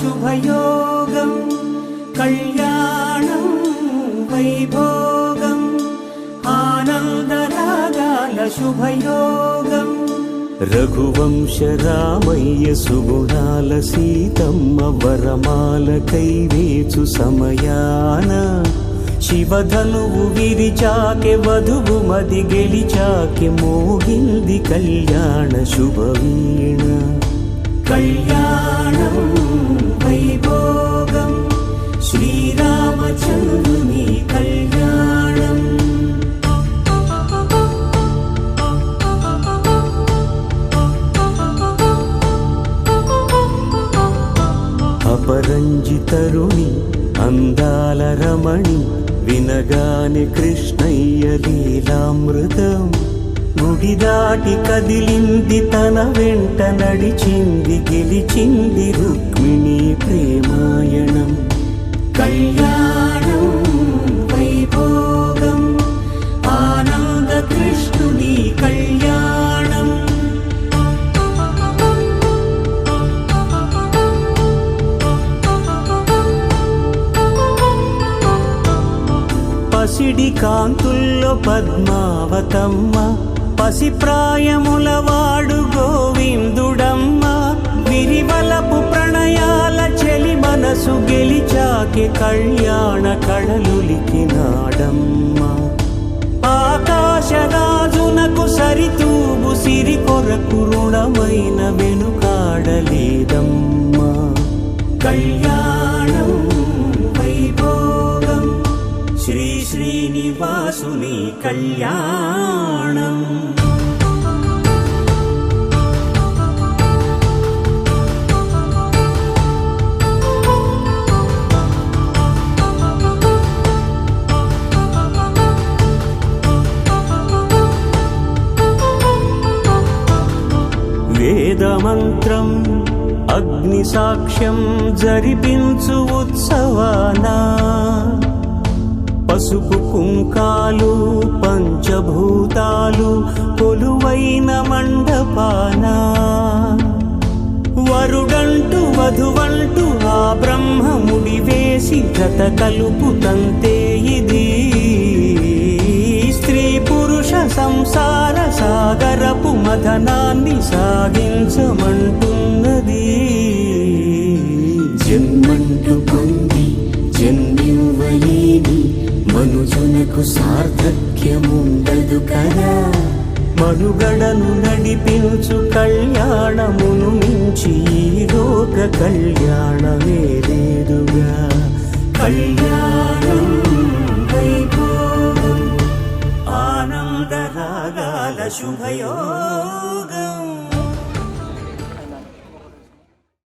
శుభయోగం కళ్యాణం వైభోగం ఆనందరాగాల శుభయోగం రఘువంశ రామయ్య సుగుణాల సీతమ్మ వరమాల కైవేచు సమయాన శివధనువు విరిచాకె వధువు మది గెలిచాకె మోగింది కళ్యాణ శుభవీణ కళ్యాణం వైభోగం శ్రీరామచంద్రుని కళ్యాణం అపరంజి తరుణి అందాల రమణి వినగానే కృష్ణయ్య లీలామృతం గుడి దాటి కదిలింది తన వెంట నడిచింది గెలిచింది రుక్మిణి ప్రేమాయణం కళ్యాణం వైభోగం ఆనంద కృష్ణుని కళ్యాణం పసిడి కాంతుల్లో పద్మావతమ్మ పసిప్రాయముల వాడు గోవిందుడమ్మ విరివలపు ప్రణయాల చెలి మనసు గెలిచాకే కళ్యాణ కళలులికినాడమ్మ ఆకాశరాజునకు సరితూగు సిరి కొరకు రుణమైన వెనుకాడలేదమ్మా కళ్యాణం వైభోగం శ్రీ శ్రీనివాసుని కళ్యాణం వేదమంత్రం అగ్ని సాక్ష్యం జరిపించు ఉత్సవానా పసుపు కుంకాలు పంచభూతాలు కొలువైన మండపాన వరుడంటూ వధువంటూ ఆ బ్రహ్మముడి వేసి జత కలుపుతంతే ఇది స్త్రీ పురుష సంసార సాగరపు మథనాన్ని సాగించమంటున్నది జన్మంటూ పొంది జన్మివ్వలేని మనుజునకు సార్థక్యముండదు కదా మనుగడను నడిపించు కళ్యాణమును మించి ఈ లోక కళ్యాణమే లేదుగా కళ్యాణం వైభోగం ఆనందరాగాల శుభయోగం